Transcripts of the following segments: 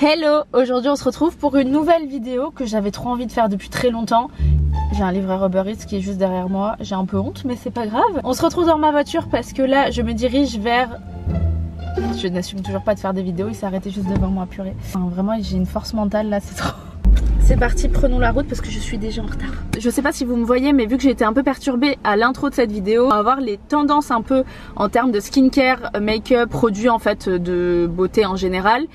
Hello, aujourd'hui on se retrouve pour une nouvelle vidéo que j'avais trop envie de faire depuis très longtemps. J'ai un livreur Uber Eats qui est juste derrière moi, j'ai un peu honte mais c'est pas grave. On se retrouve dans ma voiture parce que là je me dirige vers... Je n'assume toujours pas de faire des vidéos, il s'est arrêté juste devant moi, purée. Enfin, vraiment j'ai une force mentale là, c'est trop... C'est parti, prenons la route parce que je suis déjà en retard. Je sais pas si vous me voyez mais vu que j'ai été un peu perturbée à l'intro de cette vidéo, on va voir les tendances un peu en termes de skincare, make-up, produits en fait de beauté en général.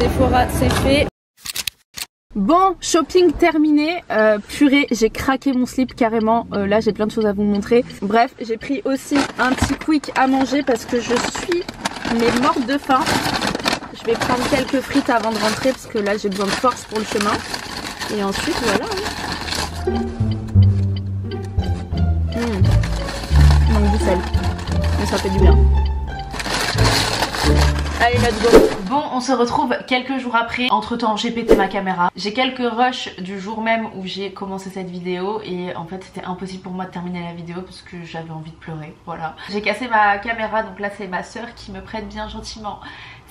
Sephora, c'est fait. Bon, shopping terminé. Purée, j'ai craqué mon slip carrément. Là, j'ai plein de choses à vous montrer. Bref, j'ai pris aussi un petit quick à manger parce que je suis morte de faim. Je vais prendre quelques frites avant de rentrer parce que là, j'ai besoin de force pour le chemin. Et ensuite, voilà. Manque du sel. Mais ça fait du bien. Allez, let's go. Bon, on se retrouve quelques jours après. Entre temps, j'ai pété ma caméra. J'ai quelques rushs du jour même où j'ai commencé cette vidéo. Et en fait, c'était impossible pour moi de terminer la vidéo parce que j'avais envie de pleurer. Voilà. J'ai cassé ma caméra. Donc là, c'est ma soeur qui me prête bien gentiment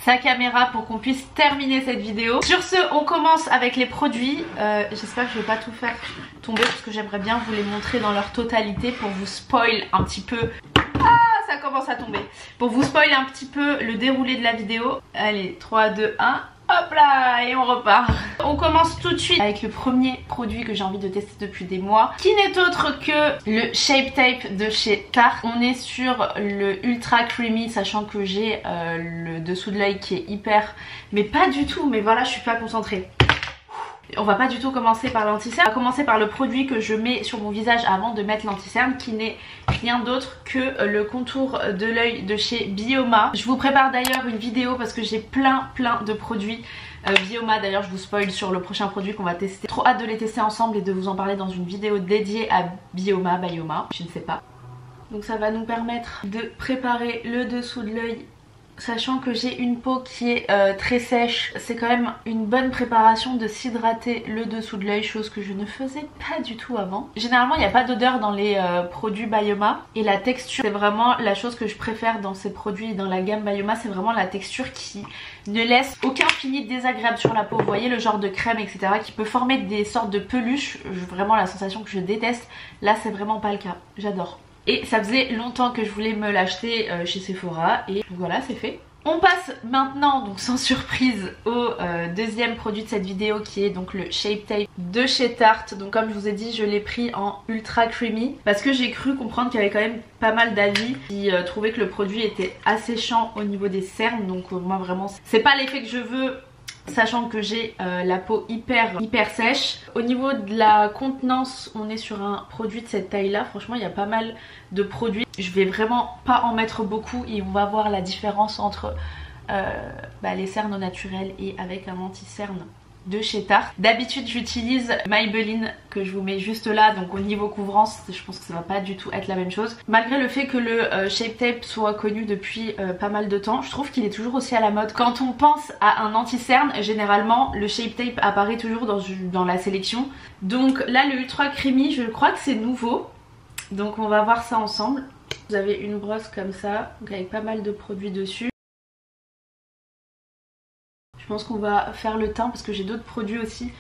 sa caméra pour qu'on puisse terminer cette vidéo. Sur ce, on commence avec les produits. J'espère que je vais pas tout faire tomber parce que j'aimerais bien vous les montrer dans leur totalité pour vous spoil un petit peu. Ça commence à tomber. Pour vous spoiler un petit peu le déroulé de la vidéo. Allez, 3, 2, 1. Hop là, et on repart. On commence tout de suite avec le premier produit que j'ai envie de tester depuis des mois, qui n'est autre que le Shape Tape de chez Tarte. On est sur le Ultra Creamy, sachant que j'ai le dessous de l'œil qui est hyper... Mais pas du tout, mais voilà, je suis pas concentrée. On va pas du tout commencer par l'anti-cerne, on va commencer par le produit que je mets sur mon visage avant de mettre l'anti-cerne, qui n'est rien d'autre que le contour de l'œil de chez Bioma. Je vous prépare d'ailleurs une vidéo parce que j'ai plein de produits Bioma. D'ailleurs je vous spoil sur le prochain produit qu'on va tester. Trop hâte de les tester ensemble et de vous en parler dans une vidéo dédiée à Bioma, je ne sais pas. Donc ça va nous permettre de préparer le dessous de l'œil. Sachant que j'ai une peau qui est très sèche, c'est quand même une bonne préparation de s'hydrater le dessous de l'œil, chose que je ne faisais pas du tout avant. Généralement il n'y a pas d'odeur dans les produits Bioma et la texture c'est vraiment la chose que je préfère dans ces produits dans la gamme Bioma, c'est vraiment la texture qui ne laisse aucun fini désagréable sur la peau. Vous voyez le genre de crème etc qui peut former des sortes de peluches, vraiment la sensation que je déteste, là c'est vraiment pas le cas, j'adore. Et ça faisait longtemps que je voulais me l'acheter chez Sephora et voilà, c'est fait. On passe maintenant, donc sans surprise, au deuxième produit de cette vidéo qui est donc le Shape Tape de chez Tarte. Donc comme je vous ai dit, je l'ai pris en Ultra Creamy parce que j'ai cru comprendre qu'il y avait quand même pas mal d'avis qui trouvaient que le produit était asséchant au niveau des cernes. Donc moi vraiment, c'est pas l'effet que je veux. Sachant que j'ai la peau hyper sèche. Au niveau de la contenance, on est sur un produit de cette taille là. Franchement il y a pas mal de produits. Je vais vraiment pas en mettre beaucoup et on va voir la différence entre les cernes au naturel et avec un anti-cerne de chez Tarte. D'habitude j'utilise Maybelline que je vous mets juste là, donc au niveau couvrance je pense que ça va pas du tout être la même chose. Malgré le fait que le Shape Tape soit connu depuis pas mal de temps, je trouve qu'il est toujours aussi à la mode. Quand on pense à un anti-cerne, généralement le Shape Tape apparaît toujours dans la sélection. Donc là le Ultra Creamy, je crois que c'est nouveau, donc on va voir ça ensemble. Vous avez une brosse comme ça, donc avec pas mal de produits dessus. Je pense qu'on va faire le teint parce que j'ai d'autres produits aussi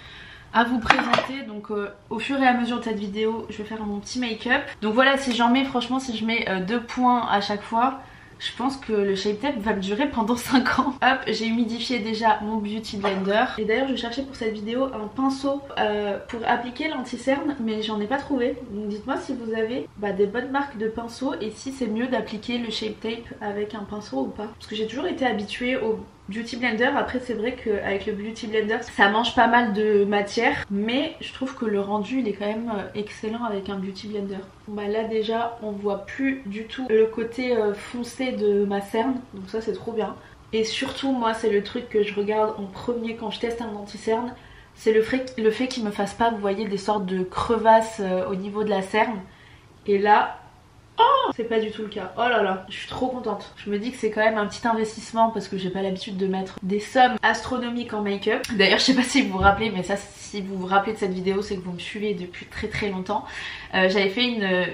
à vous présenter. Donc au fur et à mesure de cette vidéo, je vais faire mon petit make-up. Donc voilà, si j'en mets, franchement, si je mets 2 points à chaque fois, je pense que le Shape Tape va me durer pendant 5 ans. Hop, j'ai humidifié déjà mon Beauty Blender. Et d'ailleurs, je cherchais pour cette vidéo un pinceau pour appliquer l'anti-cerne, mais j'en ai pas trouvé. Donc dites-moi si vous avez des bonnes marques de pinceaux et si c'est mieux d'appliquer le Shape Tape avec un pinceau ou pas. Parce que j'ai toujours été habituée au Beauty Blender. Après c'est vrai qu'avec le Beauty Blender ça mange pas mal de matière, mais je trouve que le rendu il est quand même excellent avec un Beauty Blender. Bon, là déjà on voit plus du tout le côté foncé de ma cerne, donc ça c'est trop bien. Et surtout moi c'est le truc que je regarde en premier quand je teste un anti-cerne, c'est le fait qu'il me fasse pas, vous voyez, des sortes de crevasses au niveau de la cerne. Et là C'est pas du tout le cas. Oh là là, je suis trop contente. Je me dis que c'est quand même un petit investissement parce que j'ai pas l'habitude de mettre des sommes astronomiques en make-up. D'ailleurs, je sais pas si vous vous rappelez, mais ça, si vous vous rappelez de cette vidéo, c'est que vous me suivez depuis très longtemps. J'avais fait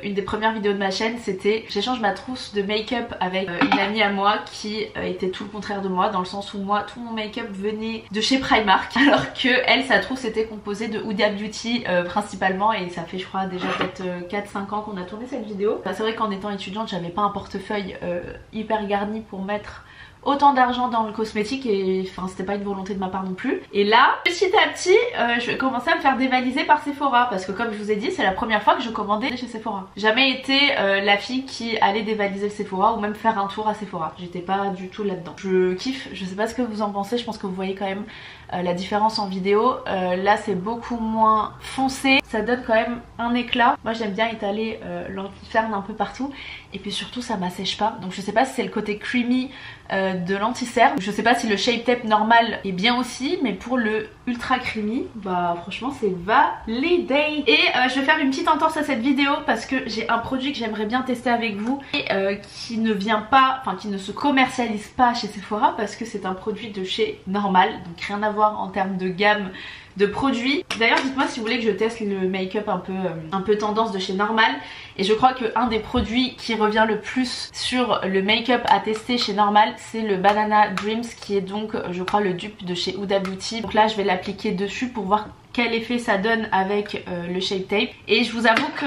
une des premières vidéos de ma chaîne, c'était j'échange ma trousse de make-up avec une amie à moi qui était tout le contraire de moi, dans le sens où moi, tout mon make-up venait de chez Primark, alors que elle, sa trousse était composée de Huda Beauty principalement, et ça fait je crois déjà peut-être 4-5 ans qu'on a tourné cette vidéo. Enfin, c'est vrai qu'en étant étudiante, j'avais pas un portefeuille hyper garni pour mettre autant d'argent dans le cosmétique, et enfin c'était pas une volonté de ma part non plus. Et là, petit à petit, je vais commencer à me faire dévaliser par Sephora, parce que comme je vous ai dit, c'est la première fois que je commandais chez Sephora. Jamais été la fille qui allait dévaliser le Sephora ou même faire un tour à Sephora. J'étais pas du tout là-dedans. Je kiffe, je sais pas ce que vous en pensez, je pense que vous voyez quand même la différence en vidéo. Là c'est beaucoup moins foncé, ça donne quand même un éclat. Moi j'aime bien étaler l'anti-cerne un peu partout, et puis surtout ça m'assèche pas. Donc je sais pas si c'est le côté creamy de l'anti-cerne, je sais pas si le Shape Tape normal est bien aussi, mais pour le ultra creamy, bah franchement c'est validé. Et je vais faire une petite entorse à cette vidéo parce que j'ai un produit que j'aimerais bien tester avec vous et qui ne vient pas, enfin qui ne se commercialise pas chez Sephora, parce que c'est un produit de chez Normal, donc rien à voir en termes de gamme de produits. D'ailleurs dites moi si vous voulez que je teste le make-up un peu tendance de chez Normal. Et je crois que un des produits qui revient le plus sur le make-up à tester chez Normal, c'est le Banana Dreams, qui est donc je crois le dupe de chez Huda Beauty. Donc là je vais l'appliquer dessus pour voir quel effet ça donne avec le Shape Tape. Et je vous avoue que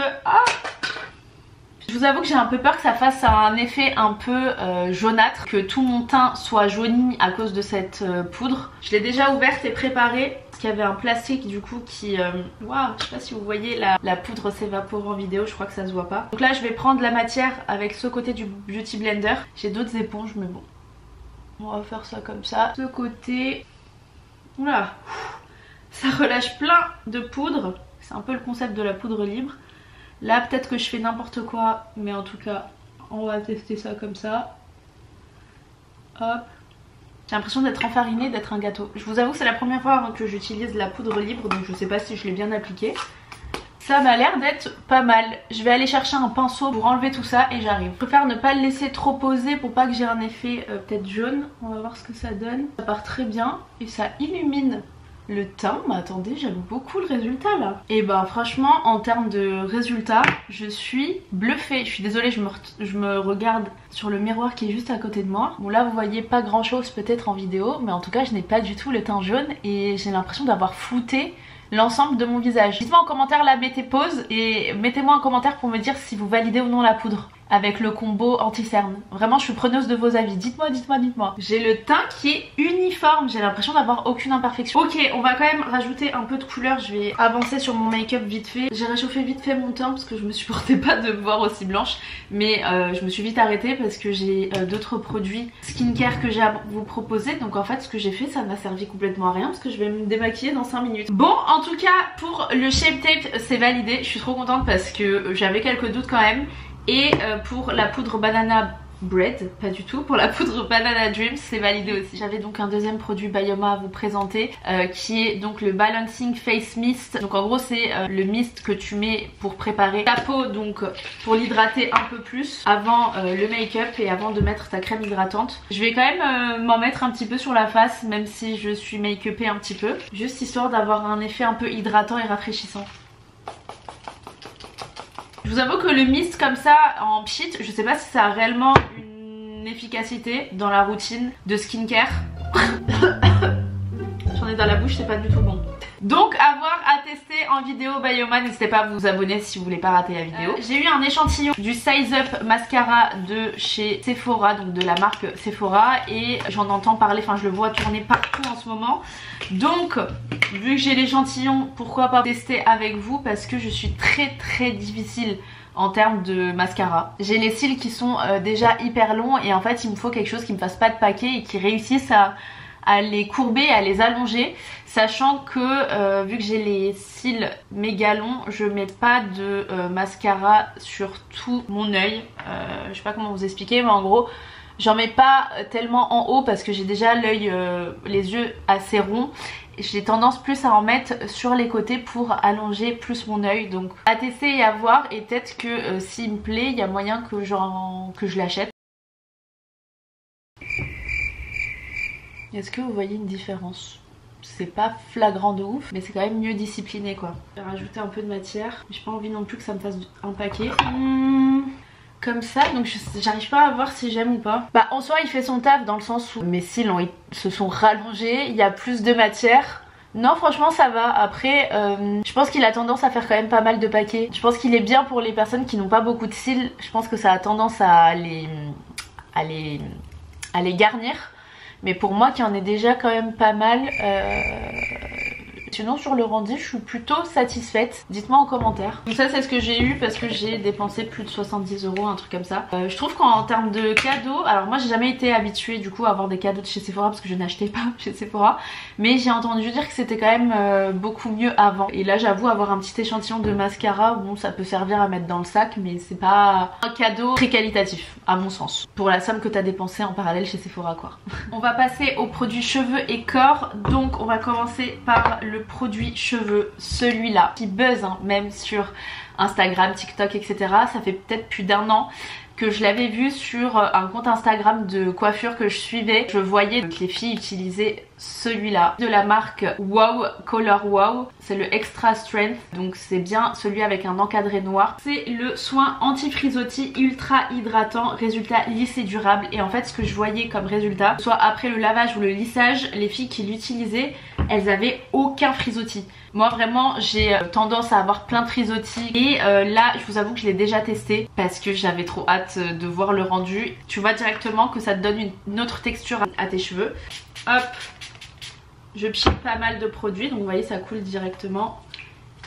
j'ai un peu peur que ça fasse un effet un peu jaunâtre, que tout mon teint soit jauni à cause de cette poudre. Je l'ai déjà ouverte et préparée. Il y avait un plastique du coup qui... Waouh, je sais pas si vous voyez, la poudre s'évapore en vidéo, je crois que ça se voit pas. Donc là je vais prendre la matière avec ce côté du Beauty Blender. J'ai d'autres éponges mais bon, on va faire ça comme ça. Ce côté... Oula, ça relâche plein de poudre. C'est un peu le concept de la poudre libre. Là peut-être que je fais n'importe quoi, mais en tout cas on va tester ça comme ça. Hop. J'ai l'impression d'être enfarinée, d'être un gâteau. Je vous avoue que c'est la première fois que j'utilise la poudre libre, donc je sais pas si je l'ai bien appliquée. Ça m'a l'air d'être pas mal. Je vais aller chercher un pinceau pour enlever tout ça et j'arrive. Je préfère ne pas le laisser trop poser pour pas que j'ai un effet peut-être jaune. On va voir ce que ça donne. Ça part très bien et ça illumine le teint. Mais attendez, j'aime beaucoup le résultat là. Et bah franchement en termes de résultat, je suis bluffée. Je suis désolée, je me regarde sur le miroir qui est juste à côté de moi. Bon là vous voyez pas grand chose peut-être en vidéo, mais en tout cas je n'ai pas du tout le teint jaune et j'ai l'impression d'avoir flouté l'ensemble de mon visage. Dites-moi en commentaire là, mettez pause et mettez-moi un commentaire pour me dire si vous validez ou non la poudre avec le combo anti-cerne. Vraiment je suis preneuse de vos avis, dites-moi. J'ai le teint qui est uniforme, j'ai l'impression d'avoir aucune imperfection. Ok, on va quand même rajouter un peu de couleur, je vais avancer sur mon make-up vite fait. J'ai réchauffé vite fait mon teint parce que je me supportais pas de me voir aussi blanche, mais je me suis vite arrêtée parce que j'ai d'autres produits skincare que j'ai à vous proposer. Donc en fait ce que j'ai fait, ça m'a servi complètement à rien parce que je vais me démaquiller dans 5 minutes. Bon, en tout cas pour le Shape Tape c'est validé, je suis trop contente parce que j'avais quelques doutes quand même. Et pour la poudre Banana Bread, pas du tout, pour la poudre Banana Dreams c'est validé aussi. J'avais donc un deuxième produit Byoma à vous présenter qui est donc le Balancing Face Mist. Donc en gros c'est le mist que tu mets pour préparer ta peau, donc pour l'hydrater un peu plus avant le make-up et avant de mettre ta crème hydratante. Je vais quand même m'en mettre un petit peu sur la face même si je suis make-upée un petit peu, juste histoire d'avoir un effet un peu hydratant et rafraîchissant. Je vous avoue que le mist comme ça en pchit, je sais pas si ça a réellement une efficacité dans la routine de skincare. J'en ai dans la bouche, c'est pas du tout bon. Donc à voir, à tester en vidéo Byoma, n'hésitez pas à vous abonner si vous voulez pas rater la vidéo. J'ai eu un échantillon du Size Up mascara de chez Sephora, donc de la marque Sephora, et j'en entends parler, enfin je le vois tourner partout en ce moment. Donc vu que j'ai l'échantillon, pourquoi pas tester avec vous, parce que je suis très difficile en termes de mascara. J'ai les cils qui sont déjà hyper longs et en fait il me faut quelque chose qui me fasse pas de paquet et qui réussisse à les courber, à les allonger, sachant que vu que j'ai les cils méga longs, je mets pas de mascara sur tout mon œil. Je sais pas comment vous expliquer, mais en gros J'en mets pas tellement en haut parce que j'ai déjà l'œil, les yeux assez ronds. J'ai tendance plus à en mettre sur les côtés pour allonger plus mon œil. Donc à tester et à voir, et peut-être que s'il me plaît, il y a moyen que je l'achète. Est-ce que vous voyez une différence? C'est pas flagrant de ouf, mais c'est quand même mieux discipliné quoi. Je vais rajouter un peu de matière. J'ai pas envie non plus que ça me fasse un paquet. Comme ça, donc j'arrive pas à voir si j'aime ou pas. Bah en soi il fait son taf dans le sens où mes cils se sont rallongés, il y a plus de matière. Non franchement ça va. Après je pense qu'il a tendance à faire quand même pas mal de paquets. Je pense qu'il est bien pour les personnes qui n'ont pas beaucoup de cils. Je pense que ça a tendance à les garnir. Mais pour moi qui en ai déjà quand même pas mal, sinon sur le rendu je suis plutôt satisfaite. Dites-moi en commentaire. Donc ça c'est ce que j'ai eu parce que j'ai dépensé plus de 70 €, un truc comme ça. Je trouve qu'en termes de cadeaux, alors moi j'ai jamais été habituée du coup à avoir des cadeaux de chez Sephora parce que je n'achetais pas chez Sephora. Mais j'ai entendu dire que c'était quand même beaucoup mieux avant. Et là j'avoue avoir un petit échantillon de mascara, bon ça peut servir à mettre dans le sac mais c'est pas un cadeau très qualitatif à mon sens. Pour la somme que t'as dépensé en parallèle chez Sephora quoi. On va passer aux produits cheveux et corps. Donc on va commencer par le produit cheveux, celui-là qui buzz hein, même sur Instagram, TikTok etc. Ça fait peut-être plus d'1 an que je l'avais vu sur un compte Instagram de coiffure que je suivais. Je voyais que les filles utilisaient celui-là de la marque Wow Color Wow. C'est le Extra Strength, donc c'est bien celui avec un encadré noir. C'est le soin anti-frisottis ultra hydratant, résultat lisse et durable. Et en fait ce que je voyais comme résultat, soit après le lavage ou le lissage, les filles qui l'utilisaient, elles avaient aucun frisottis. Moi vraiment j'ai tendance à avoir plein de frisottis et là je vous avoue que je l'ai déjà testé parce que j'avais trop hâte de voir le rendu. Tu vois directement que ça te donne une autre texture à tes cheveux. Hop, je pile pas mal de produits donc vous voyez ça coule directement.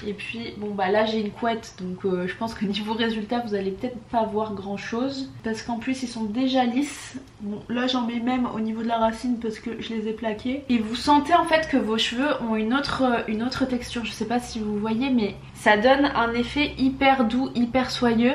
Et puis bon bah là j'ai une couette donc je pense que niveau résultat vous allez peut-être pas voir grand chose parce qu'en plus ils sont déjà lisses. Bon là j'en mets même au niveau de la racine parce que je les ai plaqués. Et vous sentez en fait que vos cheveux ont une autre texture. Je sais pas si vous voyez mais ça donne un effet hyper doux, hyper soyeux.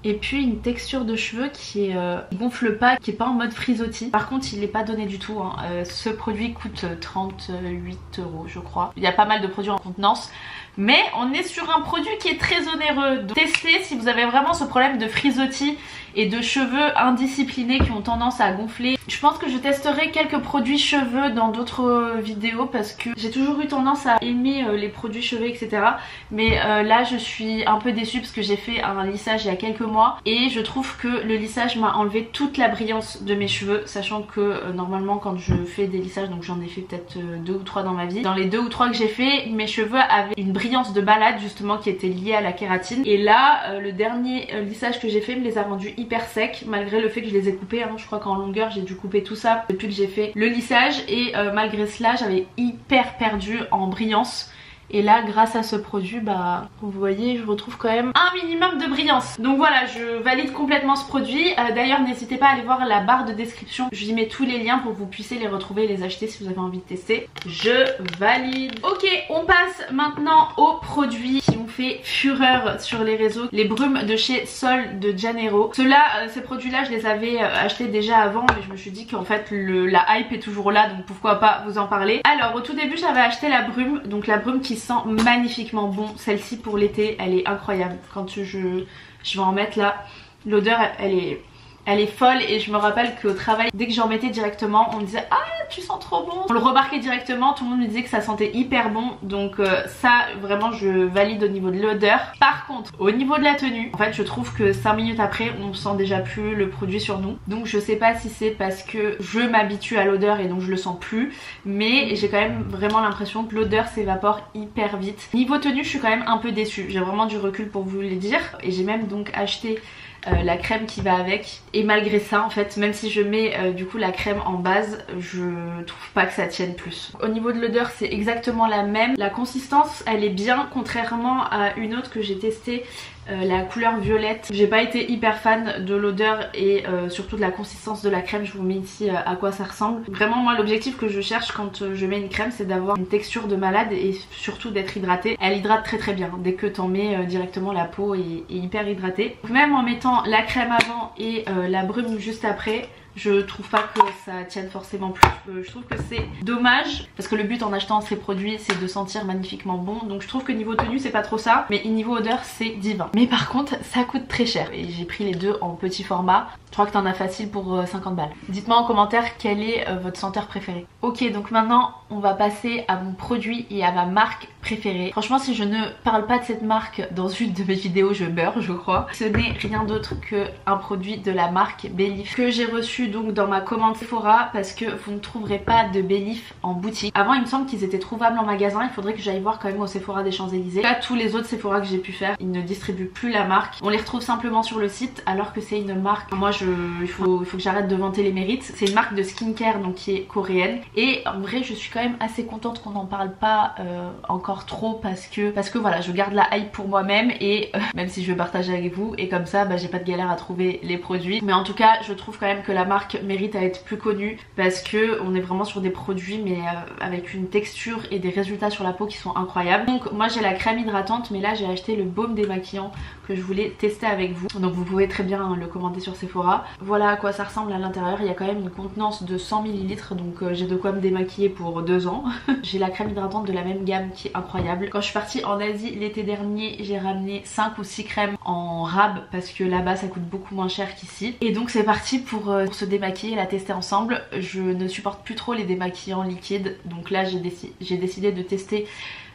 Et puis une texture de cheveux qui gonfle pas, qui est pas en mode frisottis. Par contre il n'est pas donné du tout hein. Ce produit coûte 38 € je crois. Il y a pas mal de produits en contenance. Mais on est sur un produit qui est très onéreux. Donc testez si vous avez vraiment ce problème de frisottis et de cheveux indisciplinés qui ont tendance à gonfler. Je pense que je testerai quelques produits cheveux dans d'autres vidéos parce que j'ai toujours eu tendance à aimer les produits cheveux etc. Mais là je suis un peu déçue parce que j'ai fait un lissage il y a quelques mois et je trouve que le lissage m'a enlevé toute la brillance de mes cheveux, sachant que normalement quand je fais des lissages, donc j'en ai fait peut-être 2 ou 3 dans ma vie, dans les 2 ou 3 que j'ai fait, mes cheveux avaient une brillance de malade justement qui était liée à la kératine. Et là le dernier lissage que j'ai fait me les a rendus hyper secs malgré le fait que je les ai coupés hein. Je crois qu'en longueur j'ai dû couper tout ça depuis que j'ai fait le lissage et malgré cela j'avais hyper perdu en brillance. Et là grâce à ce produit bah vous voyez je retrouve quand même un minimum de brillance. Donc voilà je valide complètement ce produit. D'ailleurs n'hésitez pas à aller voir la barre de description. J'y mets tous les liens pour que vous puissiez les retrouver et les acheter si vous avez envie de tester. Je valide. Ok on passe maintenant aux produits qui ont fait fureur sur les réseaux. Les brumes de chez Sol de Janeiro. Ces produits là je les avais achetés déjà avant mais je me suis dit qu'en fait la hype est toujours là donc pourquoi pas vous en parler. Alors au tout début j'avais acheté la brume. Donc la brume qui sent magnifiquement bon. Celle-ci pour l'été elle est incroyable. Quand je vais en mettre là, l'odeur elle est folle et je me rappelle qu'au travail dès que j'en mettais directement on me disait ah tu sens trop bon. On le remarquait directement, tout le monde me disait que ça sentait hyper bon. Donc ça vraiment je valide au niveau de l'odeur. Par contre au niveau de la tenue, en fait je trouve que 5 minutes après on sent déjà plus le produit sur nous. Donc je sais pas si c'est parce que je m'habitue à l'odeur et donc je le sens plus, mais j'ai quand même vraiment l'impression que l'odeur s'évapore hyper vite. Niveau tenue je suis quand même un peu déçue. J'ai vraiment du recul pour vous le dire. Et j'ai même donc acheté la crème qui va avec et malgré ça en fait même si je mets du coup la crème en base je trouve pas que ça tienne plus. Au niveau de l'odeur c'est exactement la même, la consistance elle est bien contrairement à une autre que j'ai testée, la couleur violette. J'ai pas été hyper fan de l'odeur et surtout de la consistance de la crème. Je vous mets ici à quoi ça ressemble. Vraiment moi l'objectif que je cherche quand je mets une crème c'est d'avoir une texture de malade et surtout d'être hydratée. Elle hydrate très très bien, dès que t'en mets directement la peau est hyper hydratée. Même en mettant la crème avant et la brume juste après, Je trouve pas que ça tienne forcément plus. Je trouve que c'est dommage parce que le but en achetant ces produits c'est de sentir magnifiquement bon. Donc je trouve que niveau tenue c'est pas trop ça, mais niveau odeur c'est divin. Mais par contre ça coûte très cher et j'ai pris les deux en petit format. Je crois que t'en as facile pour 50 balles. Dites-moi en commentaire quel est votre senteur préféré. Ok, donc maintenant on va passer à mon produit et à ma marque préférée. Franchement, si je ne parle pas de cette marque dans une de mes vidéos, je meurs, je crois. Ce n'est rien d'autre qu'un produit de la marque Belif que j'ai reçu donc dans ma commande Sephora parce que vous ne trouverez pas de Belif en boutique. Avant, il me semble qu'ils étaient trouvables en magasin. Il faudrait que j'aille voir quand même au Sephora des Champs-Élysées. Là, tous les autres Sephora que j'ai pu faire, ils ne distribuent plus la marque. On les retrouve simplement sur le site alors que c'est une marque. Moi, il faut que j'arrête de vanter les mérites. C'est une marque de skincare donc qui est coréenne. Et en vrai, je suis quand même assez contente qu'on n'en parle pas encore trop parce que voilà, je garde la hype pour moi-même et même si je veux partager avec vous et comme ça, j'ai pas de galère à trouver les produits. Mais en tout cas, je trouve quand même que la marque mérite à être plus connue parce que on est vraiment sur des produits mais avec une texture et des résultats sur la peau qui sont incroyables. Donc moi j'ai la crème hydratante, mais là j'ai acheté le baume démaquillant que je voulais tester avec vous. Donc vous pouvez très bien le commander sur Sephora. Voilà à quoi ça ressemble à l'intérieur. Il y a quand même une contenance de 100 ml donc j'ai de quoi me démaquiller pour 2 ans. J'ai la crème hydratante de la même gamme qui est incroyable. Quand je suis partie en Asie l'été dernier, j'ai ramené 5 ou 6 crèmes en rab parce que là-bas ça coûte beaucoup moins cher qu'ici. Et donc c'est parti pour se démaquiller et la tester ensemble. Je ne supporte plus trop les démaquillants liquides, donc là j'ai décidé de tester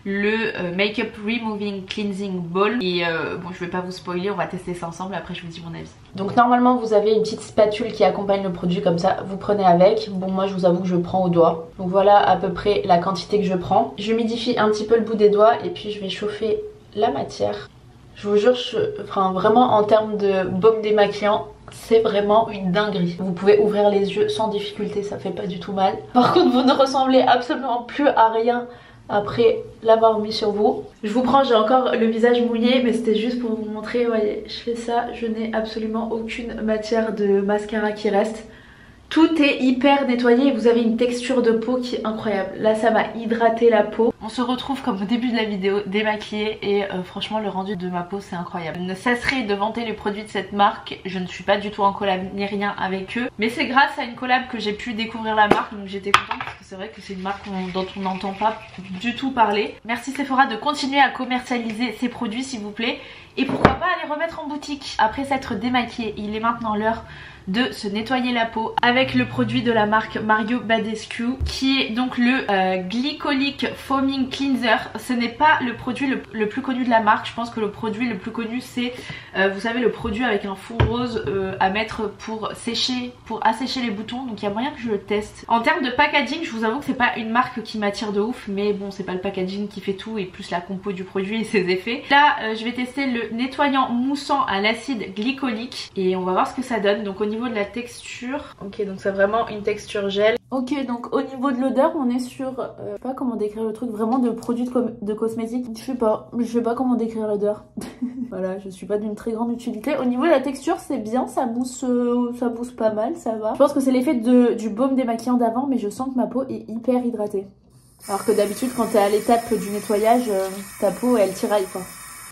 le Makeup Removing Cleansing Ball et bon, je vais pas vous spoiler, on va tester ça ensemble, après je vous dis mon avis. Donc normalement vous avez une petite spatule qui accompagne le produit comme ça, vous prenez avec. Bon, moi je vous avoue que je prends au doigt, donc voilà à peu près la quantité que je prends. Je humidifie un petit peu le bout des doigts et puis je vais chauffer la matière. Je vous jure, enfin vraiment en termes de baume démaquillant, c'est vraiment une dinguerie. Vous pouvez ouvrir les yeux sans difficulté, ça fait pas du tout mal. Par contre vous ne ressemblez absolument plus à rien après l'avoir mis sur vous. Je vous prends, j'ai encore le visage mouillé, mais c'était juste pour vous montrer. Voyez, je fais ça, je n'ai absolument aucune matière de mascara qui reste. Tout est hyper nettoyé et vous avez une texture de peau qui est incroyable. Là ça m'a hydraté la peau. On se retrouve comme au début de la vidéo démaquillée et franchement le rendu de ma peau c'est incroyable. Je ne cesserai de vanter les produits de cette marque. Je ne suis pas du tout en collab ni rien avec eux. Mais c'est grâce à une collab que j'ai pu découvrir la marque, donc j'étais contente parce que c'est vrai que c'est une marque dont on n'entend pas du tout parler. Merci Sephora de continuer à commercialiser ces produits s'il vous plaît. Et pourquoi pas les remettre en boutique. Après s'être démaquillé, il est maintenant l'heure de se nettoyer la peau avec le produit de la marque Mario Badescu qui est donc le Glycolic Foaming Cleanser. Ce n'est pas le produit le plus connu de la marque. Je pense que le produit le plus connu c'est vous savez le produit avec un fond rose à mettre pour sécher, pour assécher les boutons. Donc il y a moyen que je le teste. En termes de packaging, je vous avoue que c'est pas une marque qui m'attire de ouf, mais bon c'est pas le packaging qui fait tout et plus la compo du produit et ses effets. Là je vais tester le nettoyant moussant à l'acide glycolique et on va voir ce que ça donne. Donc au niveau de la texture, ok, donc c'est vraiment une texture gel. Ok, donc au niveau de l'odeur on est sur je sais pas comment décrire le truc, vraiment de produits de cosmétiques. Je sais pas comment décrire l'odeur. Voilà, je suis pas d'une très grande utilité. Au niveau de la texture c'est bien, ça mousse pas mal, ça va. Je pense que c'est l'effet du baume démaquillant d'avant, mais je sens que ma peau est hyper hydratée. Alors que d'habitude quand t'es à l'étape du nettoyage, ta peau elle tiraille quoi.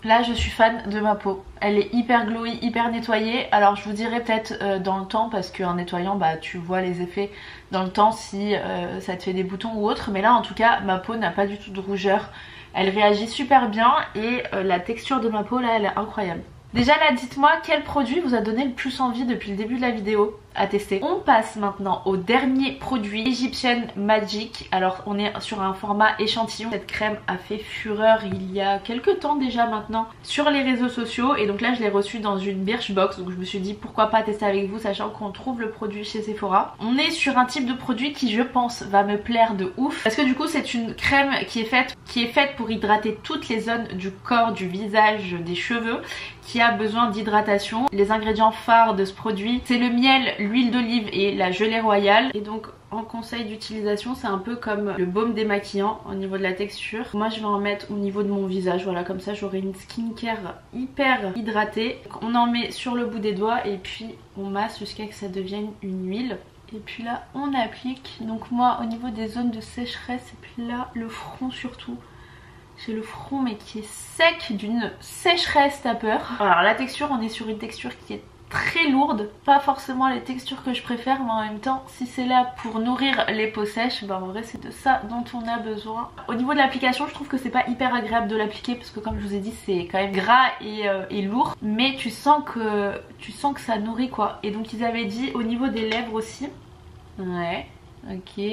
Là je suis fan de ma peau, elle est hyper glowy, hyper nettoyée. Alors je vous dirais peut-être dans le temps parce qu'en nettoyant tu vois les effets dans le temps si ça te fait des boutons ou autre. Mais là en tout cas ma peau n'a pas du tout de rougeur, elle réagit super bien et la texture de ma peau là elle est incroyable. Déjà là dites-moi quel produit vous a donné le plus envie depuis le début de la vidéo à tester. On passe maintenant au dernier produit, Egyptian Magic. Alors on est sur un format échantillon. Cette crème a fait fureur il y a quelques temps déjà maintenant sur les réseaux sociaux et donc là je l'ai reçue dans une Birchbox, donc je me suis dit pourquoi pas tester avec vous sachant qu'on trouve le produit chez Sephora. On est sur un type de produit qui je pense va me plaire de ouf parce que du coup c'est une crème qui est faite pour hydrater toutes les zones du corps, du visage, des cheveux, qui a besoin d'hydratation. Les ingrédients phares de ce produit c'est le miel, l'huile d'olive et la gelée royale. Et donc en conseil d'utilisation c'est un peu comme le baume démaquillant au niveau de la texture. Moi je vais en mettre au niveau de mon visage, voilà, comme ça j'aurai une skincare hyper hydratée. Donc, on en met sur le bout des doigts et puis on masse jusqu'à ce que ça devienne une huile. Et puis là on applique. Donc moi au niveau des zones de sécheresse et puis là le front surtout, j'ai le front mais qui est sec d'une sécheresse, t'as peur. Alors la texture, on est sur une texture qui est très lourde, pas forcément les textures que je préfère, mais en même temps si c'est là pour nourrir les peaux sèches, bah en vrai c'est de ça dont on a besoin. Au niveau de l'application, je trouve que c'est pas hyper agréable de l'appliquer parce que comme je vous ai dit c'est quand même gras et lourd, mais tu sens que ça nourrit quoi. Et donc ils avaient dit au niveau des lèvres aussi. Ouais, ok.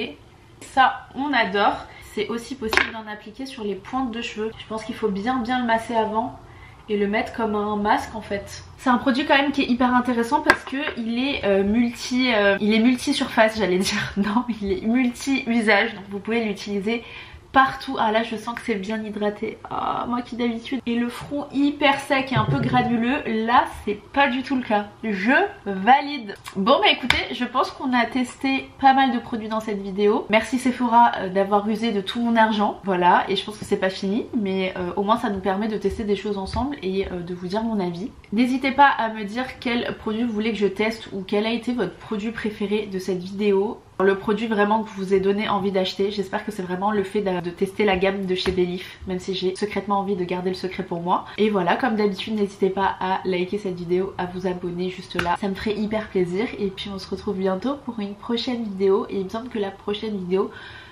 Ça on adore. C'est aussi possible d'en appliquer sur les pointes de cheveux. Je pense qu'il faut bien le masser avant et le mettre comme un masque en fait. C'est un produit quand même qui est hyper intéressant parce que il est multi surface, j'allais dire. Non, il est multi usage, donc vous pouvez l'utiliser partout. Ah là je sens que c'est bien hydraté. Ah, moi qui d'habitude ai le front hyper sec et un peu granuleux, là c'est pas du tout le cas. Je valide. Bon bah écoutez, je pense qu'on a testé pas mal de produits dans cette vidéo. Merci Sephora d'avoir usé de tout mon argent. Voilà, et je pense que c'est pas fini, mais au moins ça nous permet de tester des choses ensemble et de vous dire mon avis. N'hésitez pas à me dire quel produit vous voulez que je teste ou quel a été votre produit préféré de cette vidéo. Le produit vraiment que je vous ai donné envie d'acheter, j'espère que c'est vraiment le fait de tester la gamme de chez Belif, même si j'ai secrètement envie de garder le secret pour moi. Et voilà, comme d'habitude, n'hésitez pas à liker cette vidéo, à vous abonner juste là, ça me ferait hyper plaisir. Et puis on se retrouve bientôt pour une prochaine vidéo, et il me semble que la prochaine vidéo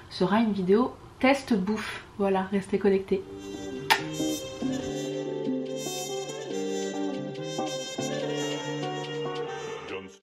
sera une vidéo test bouffe. Voilà, restez connectés.